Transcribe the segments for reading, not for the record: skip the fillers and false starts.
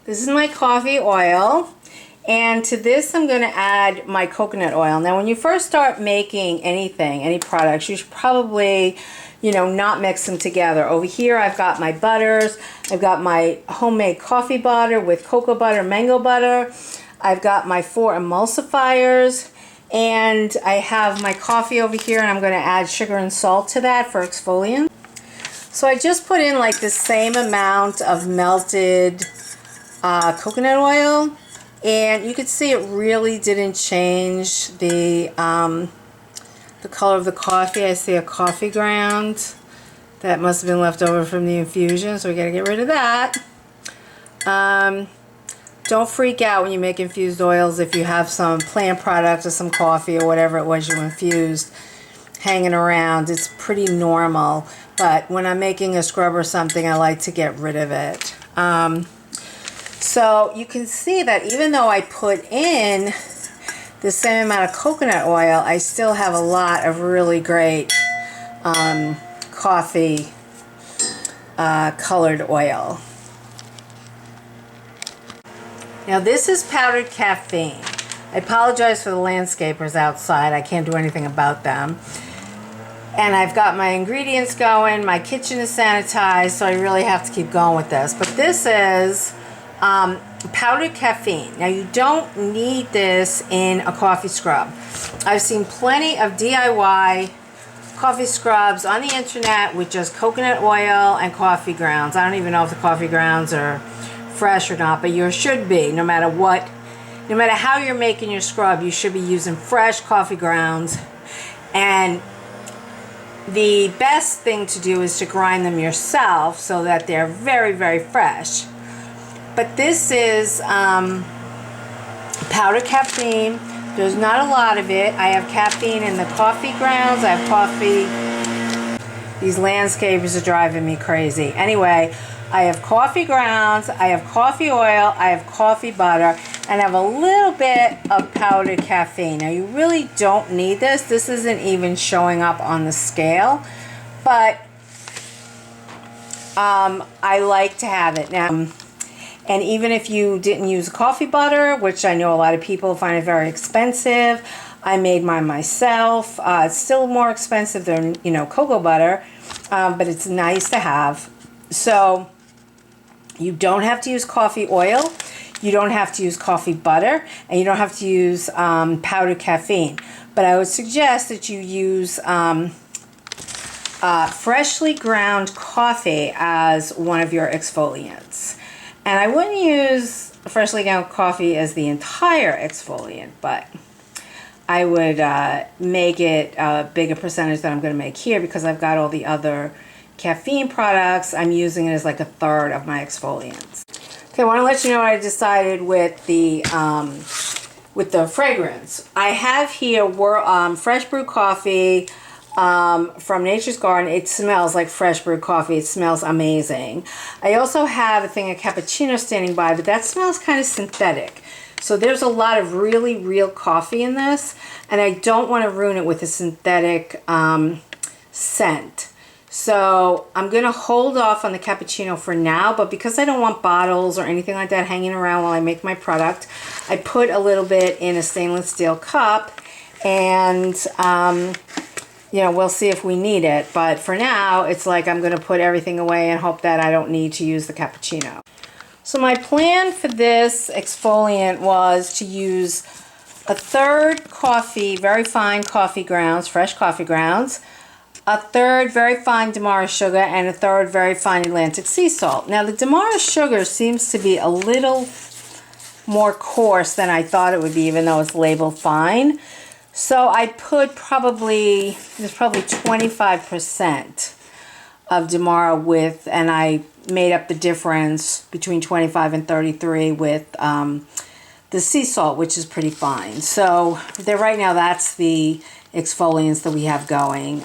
This is my coffee oil, and to this I'm going to add my coconut oil. Now when you first start making anything, any products, you should probably, you know, not mix them together. Over here I've got my butters. I've got my homemade coffee butter with cocoa butter, mango butter. I've got my 4 emulsifiers, and I have my coffee over here, and I'm going to add sugar and salt to that for exfoliant. So I just put in like the same amount of melted coconut oil, and you can see it really didn't change the color of the coffee. I see a coffee ground that must have been left over from the infusion, so we got to get rid of that. Don't freak out when you make infused oils if you have some plant products or some coffee or whatever it was you infused hanging around. It's pretty normal, but when I'm making a scrub or something, I like to get rid of it. So you can see that even though I put in the same amount of coconut oil, I still have a lot of really great coffee colored oil. Now this is powdered caffeine. I apologize for the landscapers outside. I can't do anything about them. And I've got my ingredients going. My kitchen is sanitized, so I really have to keep going with this. But this is powdered caffeine. Now you don't need this in a coffee scrub. I've seen plenty of DIY coffee scrubs on the internet with just coconut oil and coffee grounds. I don't even know if the coffee grounds are fresh or not, but you should be. No matter what, no matter how you're making your scrub, you should be using fresh coffee grounds. And the best thing to do is to grind them yourself so that they're very, very fresh. But this is powdered caffeine. There's not a lot of it. I have caffeine in the coffee grounds. I have coffee. These landscapers are driving me crazy. Anyway, I have coffee grounds, I have coffee oil, I have coffee butter, and I have a little bit of powdered caffeine. Now you really don't need this. This isn't even showing up on the scale, but I like to have it. Now, and even if you didn't use coffee butter, which I know a lot of people find it very expensive, I made mine myself. It's still more expensive than, you know, cocoa butter, but it's nice to have. So you don't have to use coffee oil, you don't have to use coffee butter, and you don't have to use powdered caffeine. But I would suggest that you use freshly ground coffee as one of your exfoliants. And I wouldn't use freshly ground coffee as the entire exfoliant, but I would make it a bigger percentage than I'm going to make here because I've got all the other caffeine products. I'm using it as like a third of my exfoliants. Okay, I want to let you know what I decided with the fragrance. I have here Fresh Brewed Coffee from Nature's Garden. It smells like fresh brewed coffee. It smells amazing. I also have a thing of cappuccino standing by, but that smells kind of synthetic. So there's a lot of really real coffee in this, and I don't want to ruin it with a synthetic scent. So I'm going to hold off on the cappuccino for now, but because I don't want bottles or anything like that hanging around while I make my product, I put a little bit in a stainless steel cup, and you know, we'll see if we need it. But for now, it's like I'm going to put everything away and hope that I don't need to use the cappuccino. So my plan for this exfoliant was to use a third coffee, very fine coffee grounds, fresh coffee grounds, a third very fine Demarest sugar, and a third very fine Atlantic sea salt. Now the Demarest sugar seems to be a little more coarse than I thought it would be, even though it's labeled fine. So I put probably 25% of Demarest with, and I made up the difference between 25 and 33 with the sea salt, which is pretty fine. So there, right now, that's the exfoliants that we have going.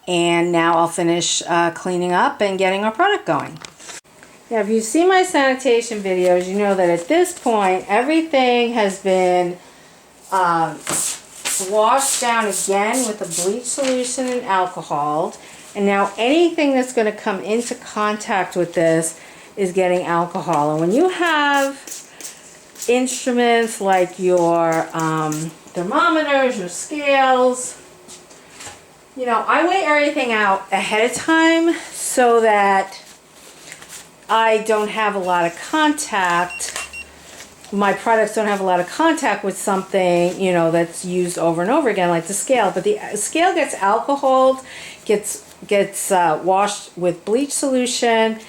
And now I'll finish cleaning up and getting our product going. Now, if you see my sanitation videos, you know that at this point, everything has been washed down again with a bleach solution and alcohol. And now anything that's going to come into contact with this is getting alcohol. And when you have instruments like your thermometers, your scales, you know, I weigh everything out ahead of time so that I don't have a lot of contact. My products don't have a lot of contact with something, you know, that's used over and over again, like the scale. But the scale gets alcoholed, gets washed with bleach solution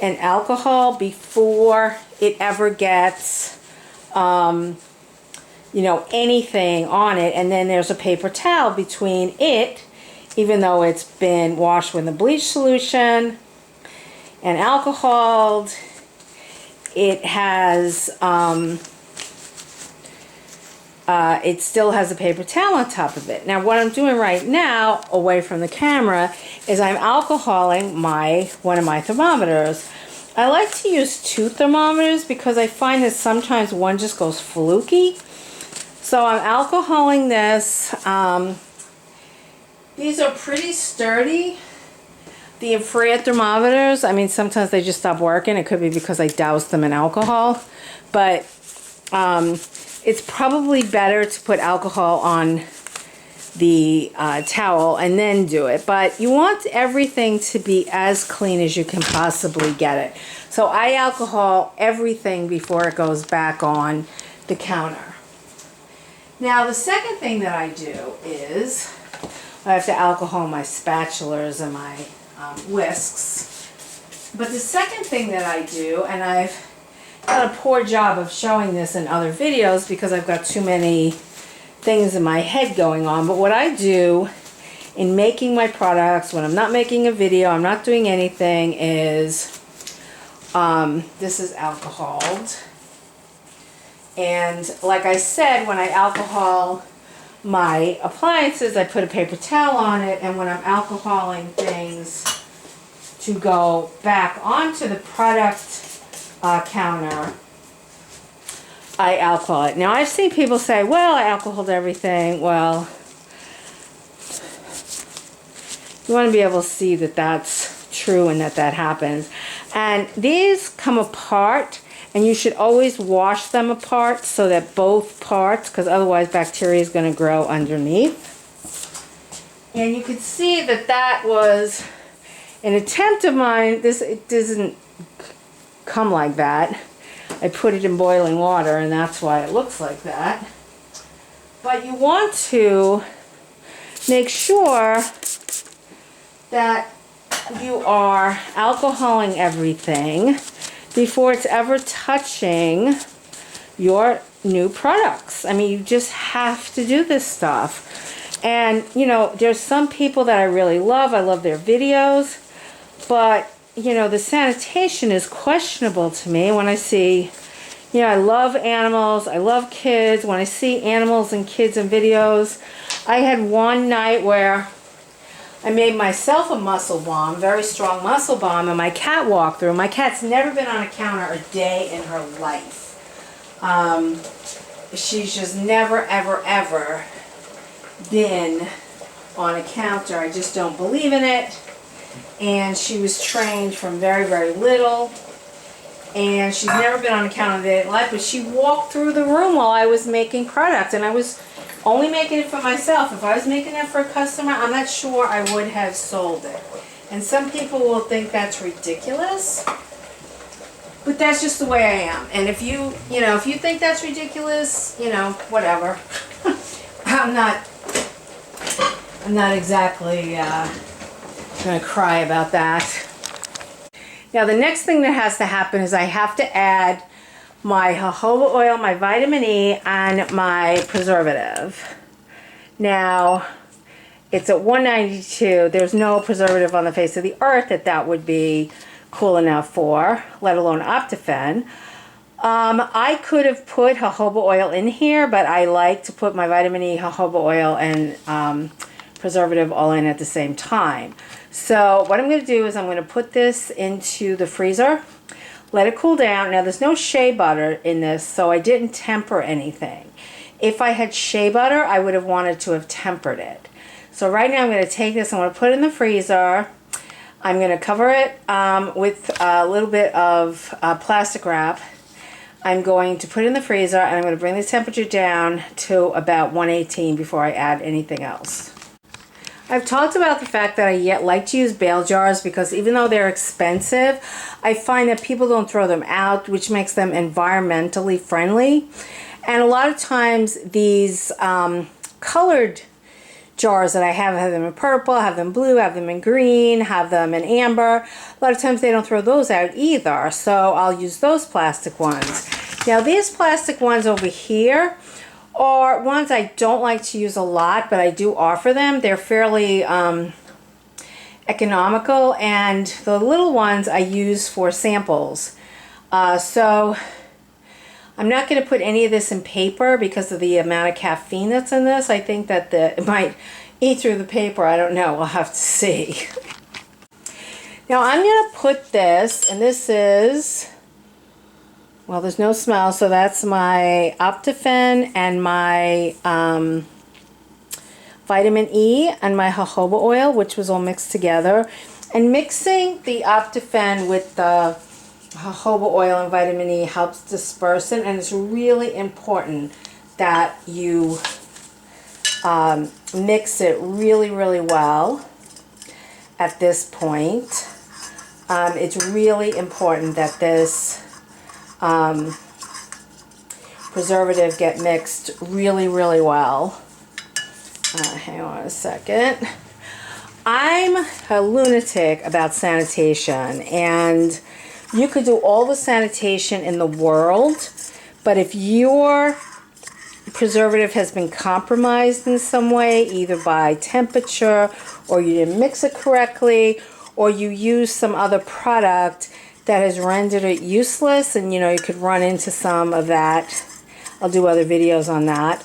and alcohol before it ever gets, you know, anything on it. And then there's a paper towel between it, even though it's been washed with the bleach solution and alcoholed. It has, it still has a paper towel on top of it. Now what I'm doing right now, away from the camera, is I'm alcoholing one of my thermometers. I like to use 2 thermometers because I find that sometimes one just goes fluky. So I'm alcoholing this. These are pretty sturdy. The infrared thermometers, I mean, sometimes they just stop working. It could be because I doused them in alcohol. But it's probably better to put alcohol on the towel and then do it. But you want everything to be as clean as you can possibly get it. So I alcohol everything before it goes back on the counter. Now the second thing that I do is I have to alcohol my spatulas and my whisks. But the second thing that I do, and I've done a poor job of showing this in other videos because I've got too many things in my head going on, but what I do in making my products, when I'm not making a video, I'm not doing anything, is this is alcoholed. And like I said, when I alcohol my appliances, I put a paper towel on it, and when I'm alcoholing things to go back onto the product counter, I alcohol it. Now I've seen people say, well, I alcoholed everything. Well, you want to be able to see that that's true and that that happens. And these come apart, and you should always wash them apart so that both parts, because otherwise bacteria is going to grow underneath. And you can see that that was an attempt of mine. It doesn't come like that. I put it in boiling water, and that's why it looks like that. But you want to make sure that you are alcoholing everything before it's ever touching your new products. I mean, you just have to do this stuff. And, you know, there's some people that I really love. I love their videos. But, you know, the sanitation is questionable to me when I see, you know, I love animals. I love kids. When I see animals and kids in videos, I had one night where I made myself a muscle balm, very strong muscle balm, and my cat walked through. My cat's never been on a counter a day in her life. She's just never, ever, ever been on a counter. I just don't believe in it. And she was trained from very, very little. And she's never been on a counter a day in her life, but she walked through the room while I was making products, and I was only making it for myself. If I was making it for a customer, I'm not sure I would have sold it. And some people will think that's ridiculous, but that's just the way I am. And if you think that's ridiculous, you know, whatever. I'm not exactly going to cry about that. Now the next thing that has to happen is I have to add my jojoba oil, my vitamin E, and my preservative. Now, it's at 192. There's no preservative on the face of the earth that would be cool enough for, let alone Optifen. I could have put jojoba oil in here, but I like to put my vitamin E, jojoba oil, and preservative all in at the same time. So what I'm going to do is I'm going to put this into the freezer. Let it cool down. Now there's no shea butter in this, so I didn't temper anything. If I had shea butter, I would have wanted to have tempered it. So right now I'm going to take this, I'm going to put it in the freezer. I'm going to cover it with a little bit of plastic wrap. I'm going to put it in the freezer, and I'm going to bring the temperature down to about 118 before I add anything else. I've talked about the fact that I like to use bale jars because even though they're expensive, I find that people don't throw them out, which makes them environmentally friendly. And a lot of times these colored jars that I have them in purple, have them blue, have them in green, have them in amber. A lot of times they don't throw those out either, so I'll use those plastic ones. Now these plastic ones over here are ones I don't like to use a lot, but I do offer them. They're fairly economical, and the little ones I use for samples. So I'm not going to put any of this in paper because of the amount of caffeine that's in this. I think that it might eat through the paper. I don't know. We'll have to see. Now I'm going to put this, and this is, well, there's no smell, so that's my Optifen and my vitamin E and my jojoba oil, which was all mixed together. And mixing the Optifen with the jojoba oil and vitamin E helps disperse it, and it's really important that you mix it really well at this point. It's really important that this preservative get mixed really well. Hang on a second. I'm a lunatic about sanitation, and you could do all the sanitation in the world, but if your preservative has been compromised in some way, either by temperature, or you didn't mix it correctly, or you use some other product that has rendered it useless, and you know, you could run into some of that. I'll do other videos on that.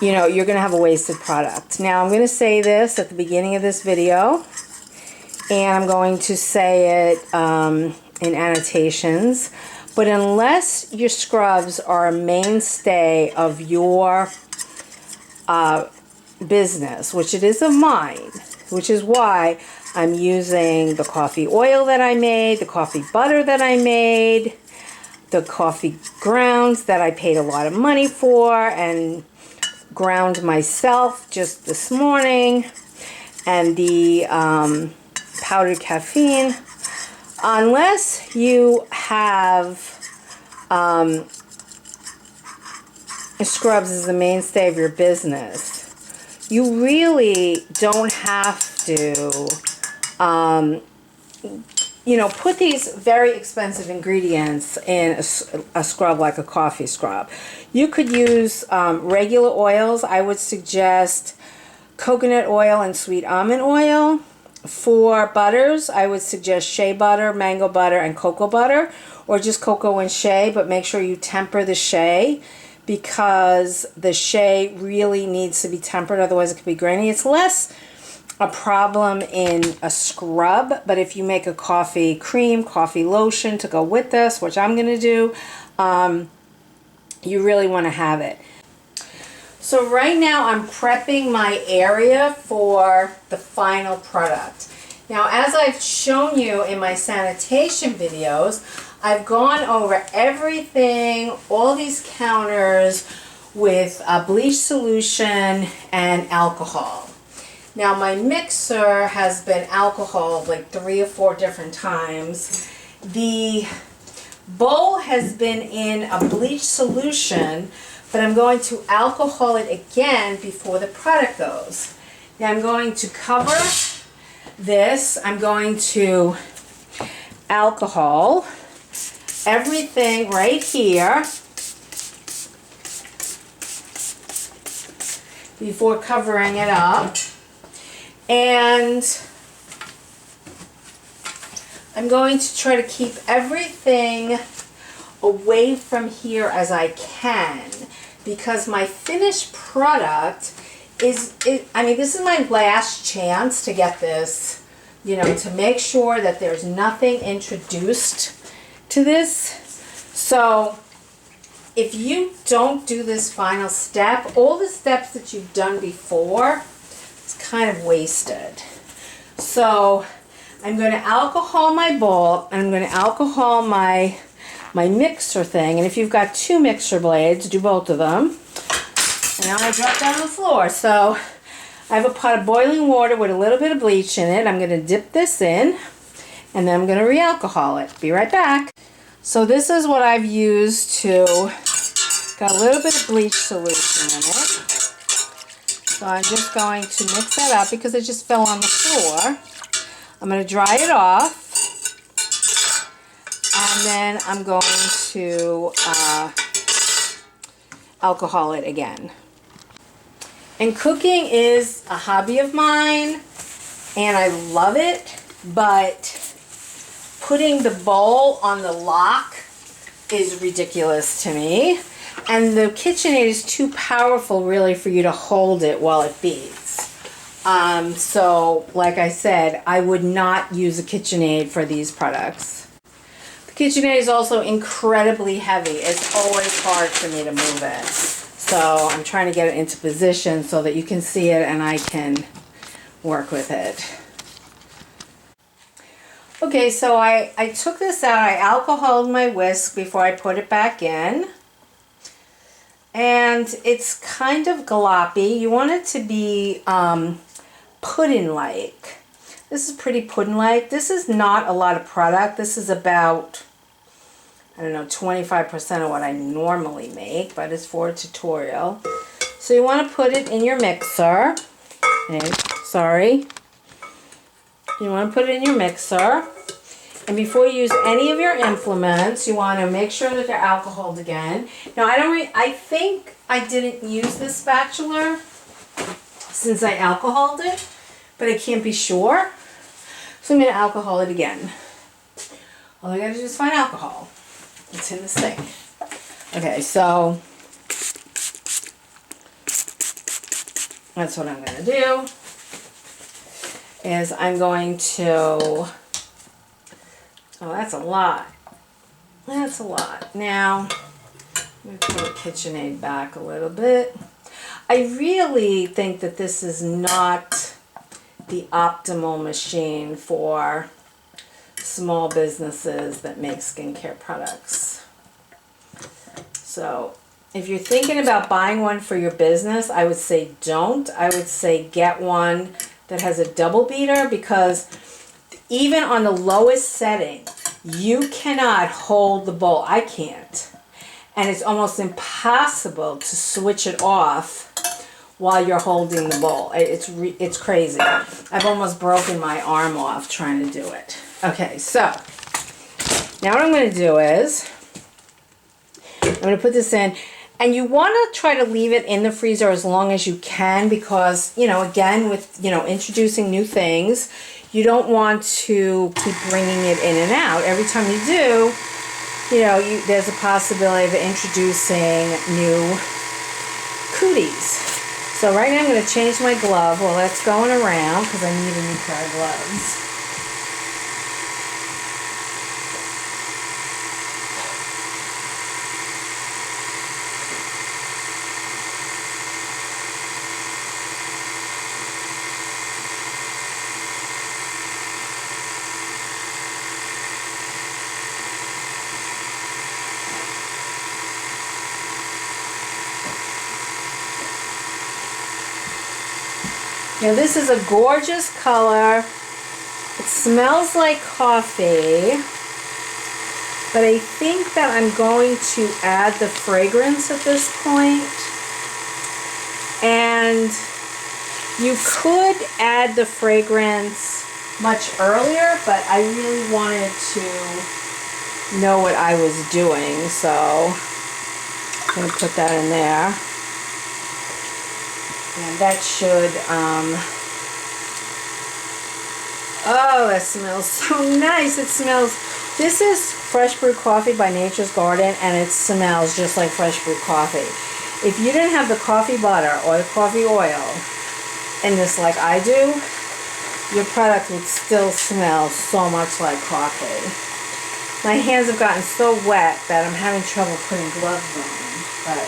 You know, you're going to have a wasted product. Now, I'm going to say this at the beginning of this video, and I'm going to say it in annotations, but unless your scrubs are a mainstay of your business, which it is of mine, which is why I'm using the coffee oil that I made, the coffee butter that I made, the coffee grounds that I paid a lot of money for and ground myself just this morning, and the powdered caffeine. Unless you have scrubs as the mainstay of your business, you really don't have to you know, put these very expensive ingredients in a scrub like a coffee scrub. You could use regular oils. I would suggest coconut oil and sweet almond oil. For butters, I would suggest shea butter, mango butter, and cocoa butter, or just cocoa and shea, but make sure you temper the shea because the shea really needs to be tempered, otherwise it could be grainy. It's less a problem in a scrub, but if you make a coffee cream, coffee lotion to go with this, which I'm going to do, you really want to have it. So right now I'm prepping my area for the final product. Now, as I've shown you in my sanitation videos, I've gone over everything, all these counters with a bleach solution and alcohol. Now my mixer has been alcoholed like 3 or 4 different times. The bowl has been in a bleach solution, but I'm going to alcohol it again before the product goes. Now I'm going to cover this. I'm going to alcohol everything right here before covering it up. And I'm going to try to keep everything away from here as I can, because my finished product is, I mean, this is my last chance to get this, you know, to make sure that there's nothing introduced to this. So if you don't do this final step, all the steps that you've done before, it's kind of wasted. So I'm going to alcohol my bowl, and I'm going to alcohol my mixer thing. And if you've got 2 mixer blades, do both of them. And now I drop down on the floor. So I have a pot of boiling water with a little bit of bleach in it. I'm going to dip this in, and then I'm going to re-alcohol it. Be right back. So this is what I've used to, got a little bit of bleach solution in it. So I'm just going to mix that up because it just fell on the floor. I'm going to dry it off, and then I'm going to alcohol it again. And cooking is a hobby of mine, and I love it, but putting the bowl on the lock is ridiculous to me. And the KitchenAid is too powerful really for you to hold it while it beats. So like I said, I would not use a KitchenAid for these products. The KitchenAid is also incredibly heavy. It's always hard for me to move it. So I'm trying to get it into position so that you can see it and I can work with it. Okay, so I took this out. I alcoholed my whisk before I put it back in. And it's kind of gloppy. You want it to be pudding-like. This is pretty pudding-like. This is not a lot of product. This is about, I don't know, 25% of what I normally make, but it's for a tutorial. So you want to put it in your mixer. Okay, sorry. You want to put it in your mixer. And before you use any of your implements, you want to make sure that they're alcoholed again. Now, I think I didn't use this spatula since I alcoholed it, but I can't be sure. So I'm going to alcohol it again. All I got to do is find alcohol. It's in this thing. Okay, so that's what I'm going to do. Is I'm going to... Oh, that's a lot. That's a lot. Now, I'm going to put the KitchenAid back a little bit. I really think that this is not the optimal machine for small businesses that make skincare products. So, if you're thinking about buying one for your business, I would say don't. I would say get one that has a double beater, because even on the lowest setting, you cannot hold the bowl. I can't. And it's almost impossible to switch it off while you're holding the bowl. It's crazy. I've almost broken my arm off trying to do it. Okay, so now what I'm going to do is I'm going to put this in. And you want to try to leave it in the freezer as long as you can, because, you know, again, with, you know, introducing new things, you don't want to keep bringing it in and out. Every time you do, you know, there's a possibility of introducing new cooties. So right now I'm going to change my glove while that's going around, because I need a new pair of gloves. Now this is a gorgeous color. It smells like coffee, but I think that I'm going to add the fragrance at this point. And you could add the fragrance much earlier, but I really wanted to know what I was doing, so I'm going to put that in there. And that should, oh, that smells so nice. It smells, this is Fresh Brewed Coffee by Nature's Garden, and it smells just like Fresh Brewed Coffee. If you didn't have the coffee butter or the coffee oil in this like I do, your product would still smell so much like coffee. My hands have gotten so wet that I'm having trouble putting gloves on. But,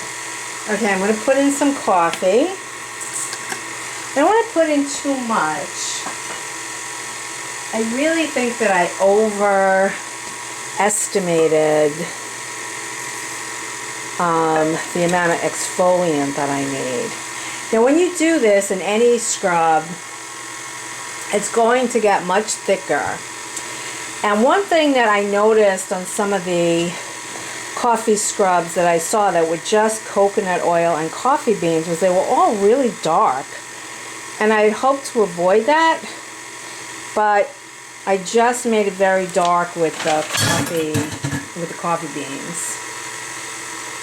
okay, I'm going to put in some coffee. I don't want to put in too much, I really think that I overestimated the amount of exfoliant that I need. Now when you do this in any scrub, it's going to get much thicker. And one thing that I noticed on some of the coffee scrubs that I saw that were just coconut oil and coffee beans was they were all really dark. And I hoped to avoid that, but I just made it very dark with the coffee beans.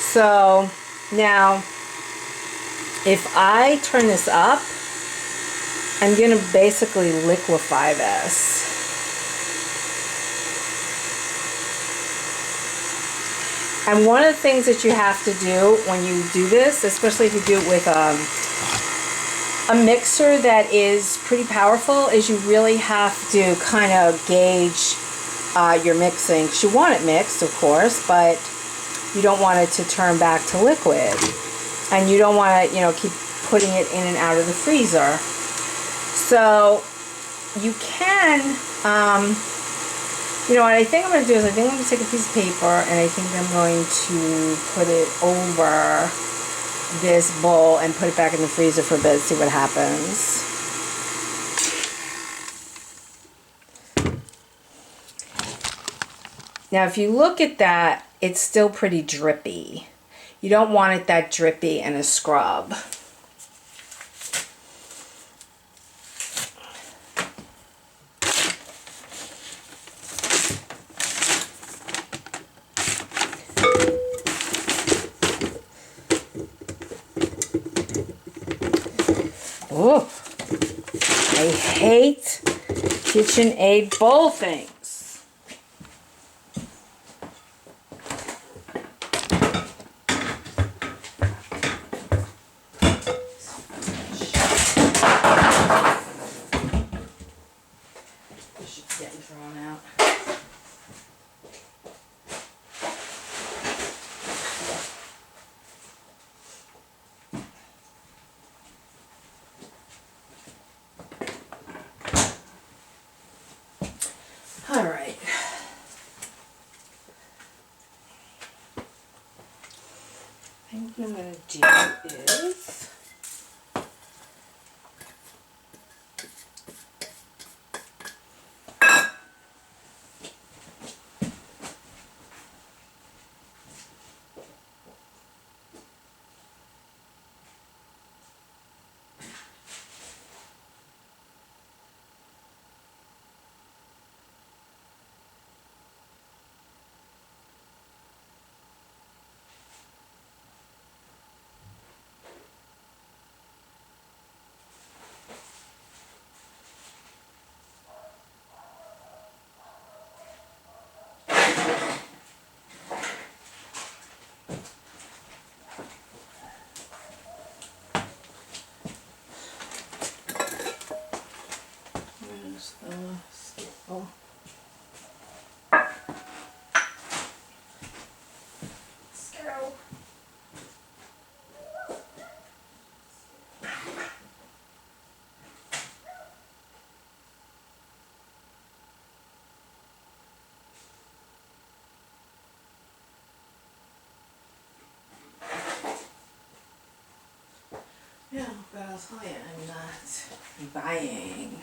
So now, if I turn this up, I'm going to basically liquefy this. And one of the things that you have to do when you do this, especially if you do it with a mixer that is pretty powerful, is you really have to kind of gauge your mixing. You want it mixed, of course, but you don't want it to turn back to liquid. And you don't want to, keep putting it in and out of the freezer. So you can, what I think I'm going to do is I think I'm going to take a piece of paper and I think I'm going to put it over this bowl and put it back in the freezer for a bit, see what happens. Now if you look at that, it's still pretty drippy. You don't want it that drippy in a scrub. Oh, I hate KitchenAid bowl things. This shit's getting thrown out. All right. I think what I'm going to do is skipple. Scarrow. Yeah, but I'll tell you, I'm not buying.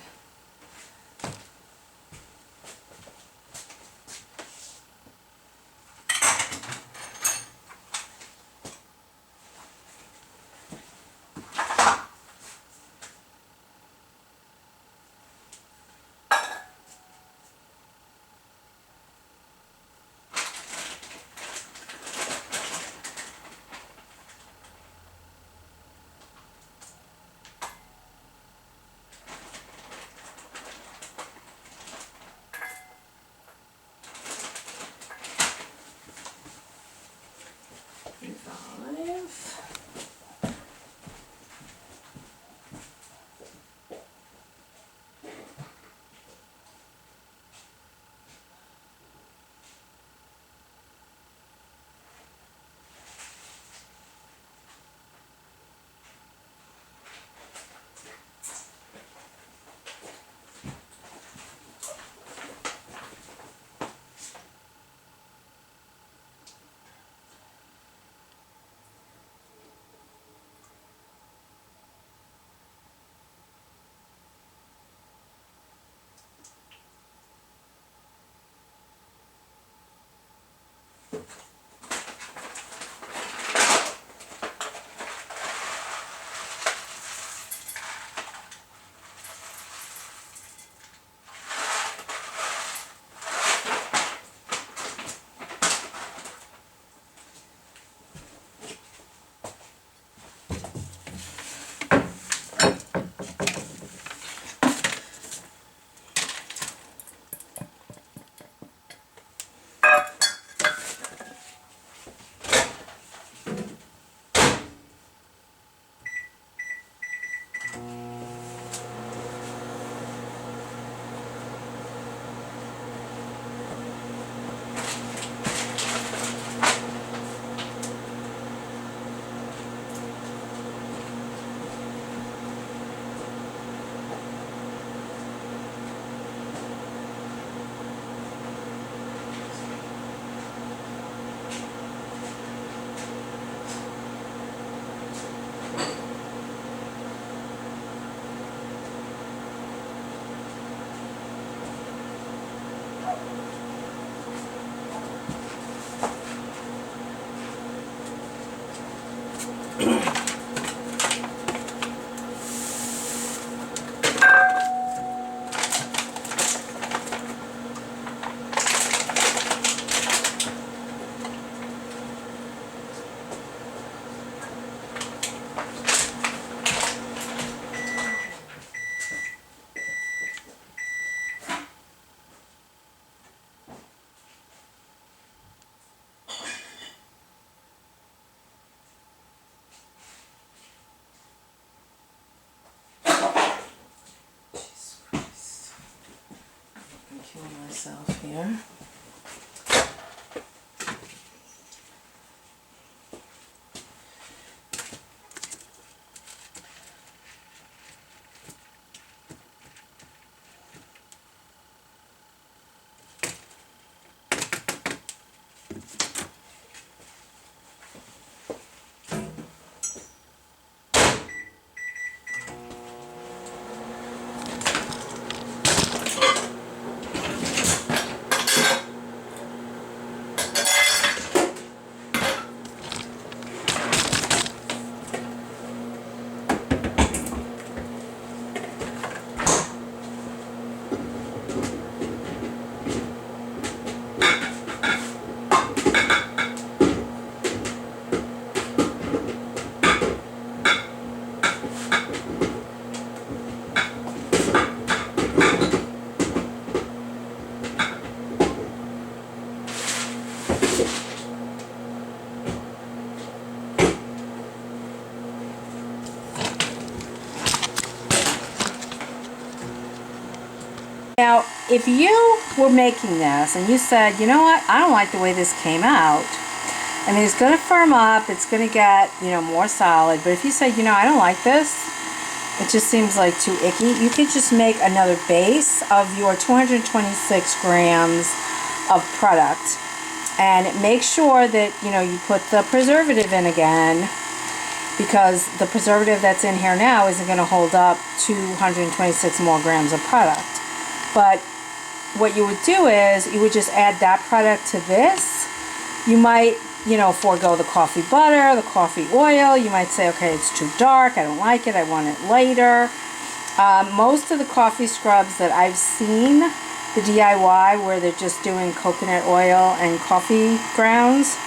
Kill myself here. Now, if you were making this and you said, you know what, I don't like the way this came out. I mean, it's going to firm up, it's going to get, more solid. But if you say, I don't like this, it just seems like too icky, you could just make another base of your 226 grams of product. And make sure that, you put the preservative in again, because the preservative that's in here now isn't going to hold up 226 more grams of product. But what you would do is you would just add that product to this. You might, forego the coffee butter, the coffee oil. You might say, okay, it's too dark, I don't like it, I want it lighter. Most of the coffee scrubs that I've seen, the DIY, where they're just doing coconut oil and coffee grounds,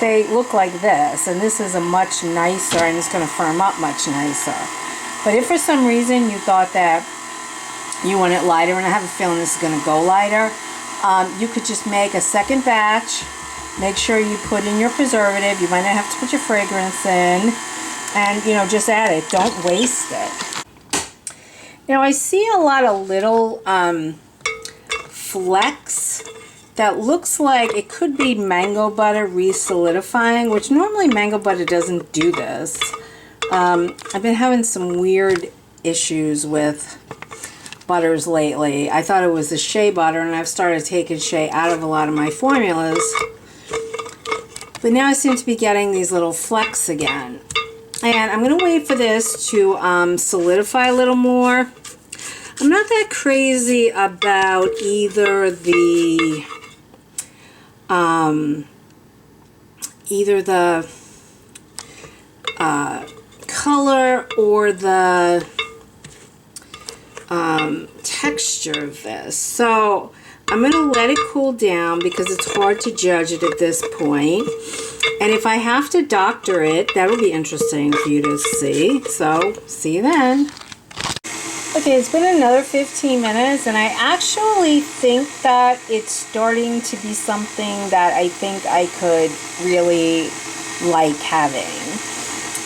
they look like this. And this is a much nicer, and it's going to firm up much nicer. But if for some reason you thought that you want it lighter, and I have a feeling this is going to go lighter, you could just make a second batch. Make sure you put in your preservative. You might not have to put your fragrance in, and just add it. Don't waste it. Now I see a lot of little flecks that looks like it could be mango butter re-solidifying, which normally mango butter doesn't do this. I've been having some weird issues with butters lately. I thought it was the shea butter, and I've started taking shea out of a lot of my formulas. But now I seem to be getting these little flecks again. And I'm going to wait for this to solidify a little more. I'm not that crazy about either the either the color or the texture of this. So I'm going to let it cool down because it's hard to judge it at this point. And if I have to doctor it, that'll be interesting for you to see. So see you then. Okay, it's been another 15 minutes, and I actually think that it's starting to be something that I think I could really like having.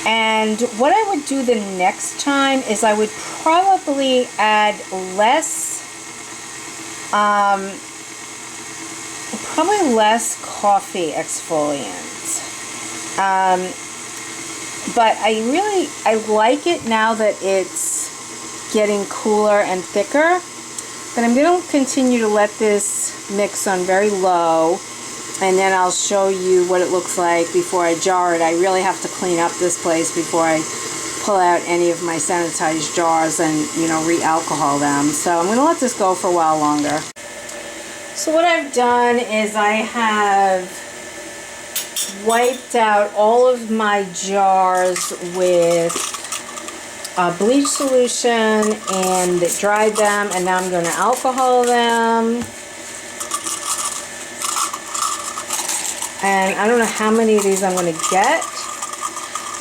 And what I would do the next time is I would probably add less coffee exfoliant. But I like it now that it's getting cooler and thicker. But I'm going to continue to let this mix on very low, and then I'll show you what it looks like before I jar it. I really have to clean up this place before I pull out any of my sanitized jars and, you know, re-alcohol them. So I'm going to let this go for a while longer. So what I've done is I have wiped out all of my jars with bleach solution and dried them, and now I'm going to alcohol them. And I don't know how many of these I'm going to get.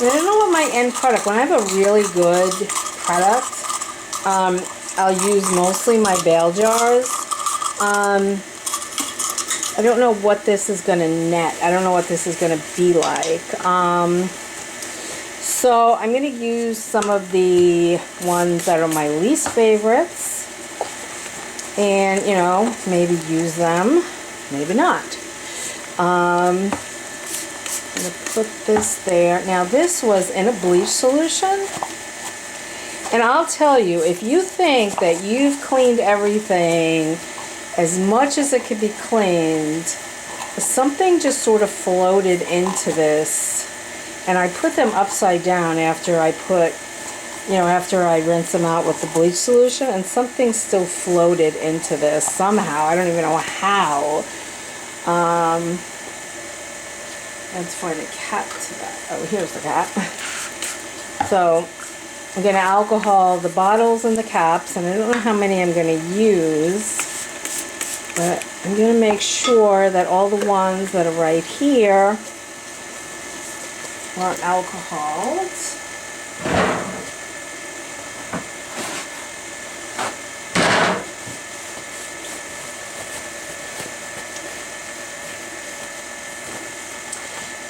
I don't know what my end product, when I have a really good product, I'll use mostly my bale jars. I don't know what this is going to net. I don't know what this is going to be like. So I'm going to use some of the ones that are my least favorites. And, you know, maybe use them, maybe not. I'm going to put this there. Now this was in a bleach solution. And I'll tell you, if you think that you've cleaned everything as much as it could be cleaned, something just sort of floated into this. And I put them upside down after I put, you know, after I rinse them out with the bleach solution, and something still floated into this somehow. I don't even know how. Let's find a cap to that. Oh, here's the cap. So I'm going to alcohol the bottles and the caps, and I don't know how many I'm going to use, but I'm going to make sure that all the ones that are right here are alcoholed.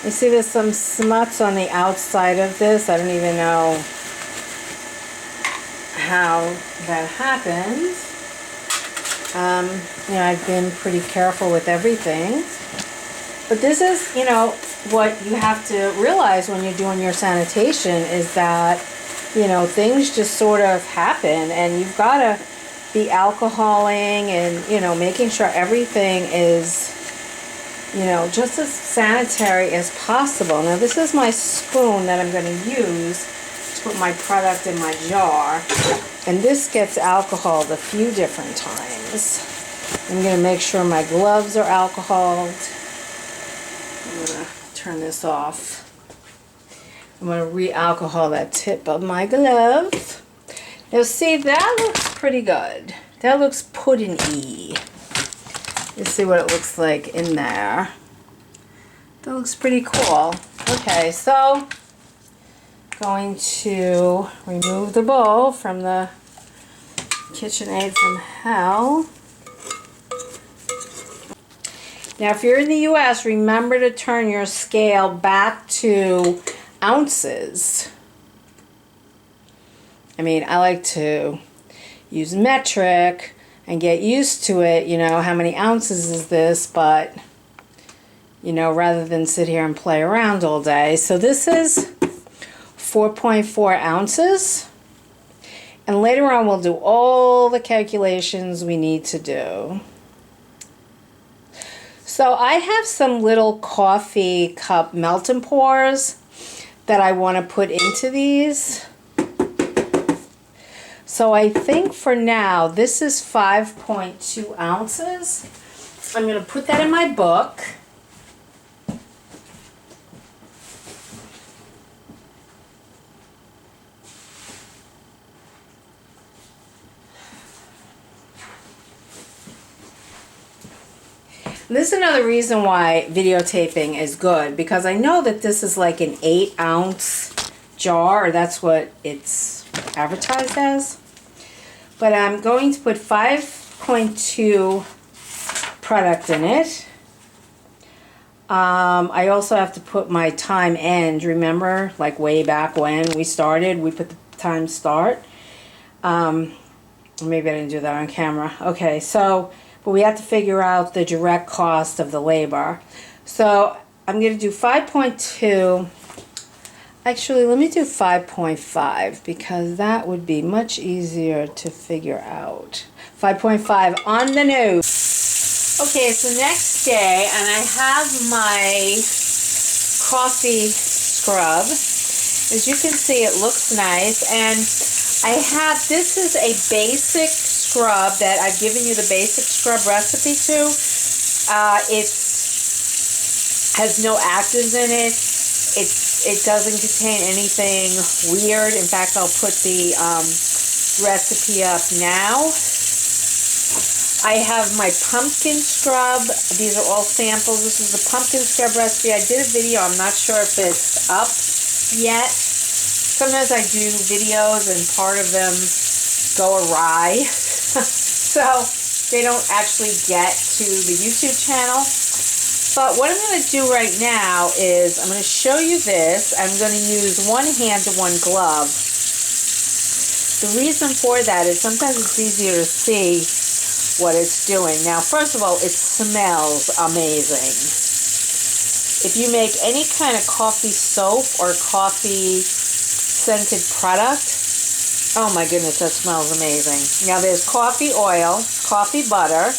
You see there's some smuts on the outside of this. I don't even know how that happened. You know, I've been pretty careful with everything. But this is, you know, what you have to realize when you're doing your sanitation is that, you know, things just sort of happen, and you've got to be alcoholing and, you know, making sure everything is, you know, just as sanitary as possible. Now this is my spoon that I'm going to use to put my product in my jar, and this gets alcoholed a few different times. I'm going to make sure my gloves are alcoholed. I'm going to turn this off. I'm going to re-alcohol that tip of my glove. Now see, that looks pretty good. That looks pudding-y. Let's see what it looks like in there. That looks pretty cool. Okay, so going to remove the bowl from the KitchenAid from hell. Now if you're in the US, remember to turn your scale back to ounces. I mean, I like to use metric and get used to it, you know, how many ounces is this, but, you know, rather than sit here and play around all day. So this is 4.4 ounces. And later on we'll do all the calculations we need to do. So I have some little coffee cup melt and pours that I want to put into these. So I think for now this is 5.2 ounces. I'm going to put that in my book. This is another reason why videotaping is good, because I know that this is like an 8-ounce jar, or that's what it's advertised as. But I'm going to put 5.2 product in it. I also have to put my time end. Remember, like way back when we started, we put the time start. Maybe I didn't do that on camera. Okay, so, but we have to figure out the direct cost of the labor. So I'm going to do 5.2. Actually, let me do 5.5 because that would be much easier to figure out. 5.5 on the nose. Okay, it's the next day and I have my coffee scrub. As you can see, it looks nice, and I have, this is a basic scrub that I've given you the basic scrub recipe to. It has no actives in it. It doesn't contain anything weird. In fact, I'll put the recipe up now. I have my pumpkin scrub. These are all samples. This is the pumpkin scrub recipe. I did a video. I'm not sure if it's up yet. Sometimes I do videos and part of them go awry. So they don't actually get to the YouTube channel. But what I'm going to do right now is I'm going to show you this. I'm going to use one hand to one glove. The reason for that is sometimes it's easier to see what it's doing. Now, first of all, it smells amazing. If you make any kind of coffee soap or coffee scented product, oh my goodness, that smells amazing. Now, there's coffee oil, coffee butter,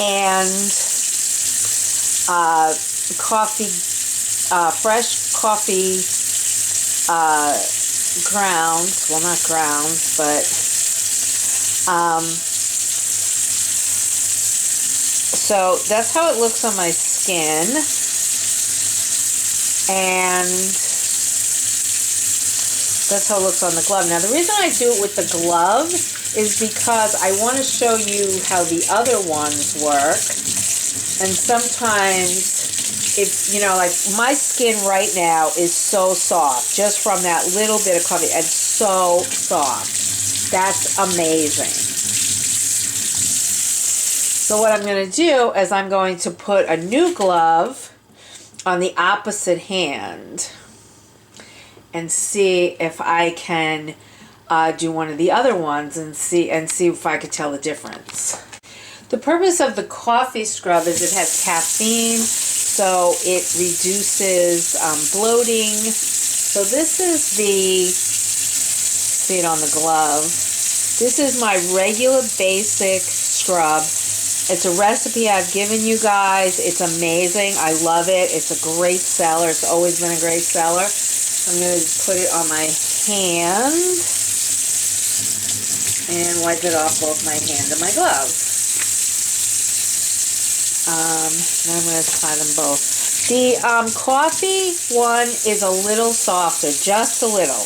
and coffee, fresh coffee grounds. Well, not grounds, but so that's how it looks on my skin, and that's how it looks on the glove. Now, the reason I do it with the glove is because I want to show you how the other ones work. And sometimes, if you know, like my skin right now is so soft just from that little bit of coffee. It's so soft. That's amazing. So what I'm going to do is I'm going to put a new glove on the opposite hand and see if I can do one of the other ones and see if I could tell the difference. The purpose of the coffee scrub is it has caffeine, so it reduces bloating. So this is the, see it on the glove, this is my regular basic scrub. It's a recipe I've given you guys. It's amazing. I love it. It's a great seller. It's always been a great seller. I'm going to put it on my hand and wipe it off both my hand and my glove. Now I'm going to try them both. The coffee one is a little softer, just a little.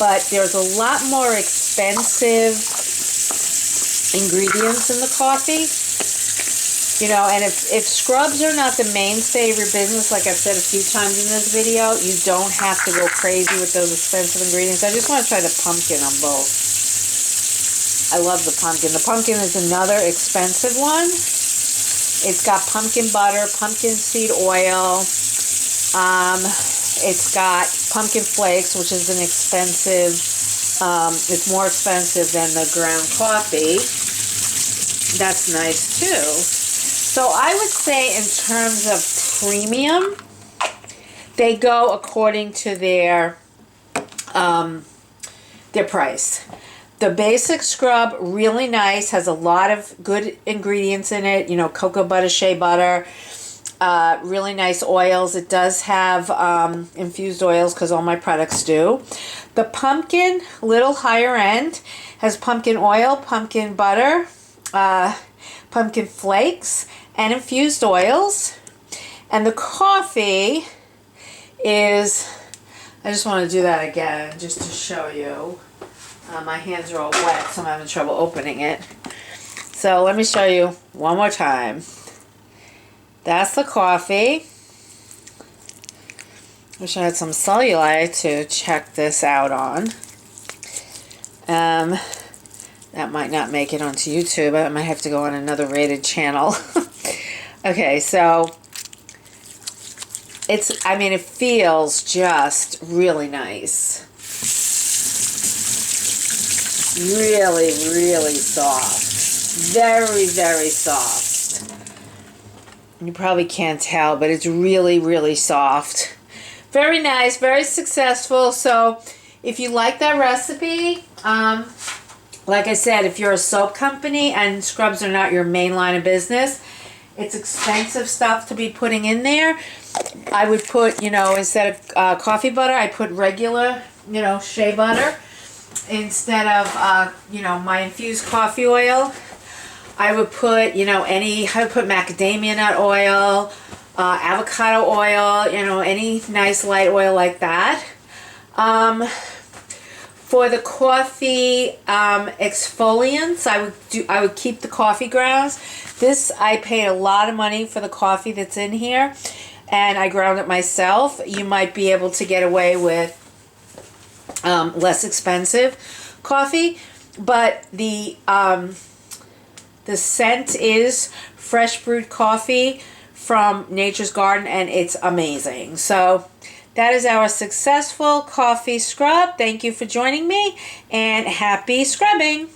But there's a lot more expensive ingredients in the coffee. You know, and if scrubs are not the mainstay of your business, like I've said a few times in this video, you don't have to go crazy with those expensive ingredients. I just want to try the pumpkin on both. I love the pumpkin. The pumpkin is another expensive one. It's got pumpkin butter, pumpkin seed oil. It's got pumpkin flakes, which is an expensive, it's more expensive than the ground coffee. That's nice too. So I would say in terms of premium, they go according to their price. The basic scrub, really nice, has a lot of good ingredients in it. You know, cocoa butter, shea butter, really nice oils. It does have infused oils because all my products do. The pumpkin, little higher end, has pumpkin oil, pumpkin butter, pumpkin flakes, and infused oils. And the coffee is, I just want to do that again just to show you. My hands are all wet, so I'm having trouble opening it. So let me show you one more time. That's the coffee. Wish I had some cellulite to check this out on. That might not make it onto YouTube. I might have to go on another rated channel. Okay, so I mean, it feels just really nice. Really, really soft. Very, very soft. You probably can't tell, but it's really, really soft. Very nice, very successful. So if you like that recipe, like I said, if you're a soap company and scrubs are not your main line of business, it's expensive stuff to be putting in there. I would put, instead of coffee butter, I put regular, shea butter. Instead of, my infused coffee oil, I would put, I would put macadamia nut oil, avocado oil, any nice light oil like that. For the coffee exfoliants, I would keep the coffee grounds. This, I paid a lot of money for the coffee that's in here, and I ground it myself. You might be able to get away with less expensive coffee, but the scent is Fresh Brewed Coffee from Nature's Garden, and it's amazing. So that is our successful coffee scrub. Thank you for joining me, and happy scrubbing.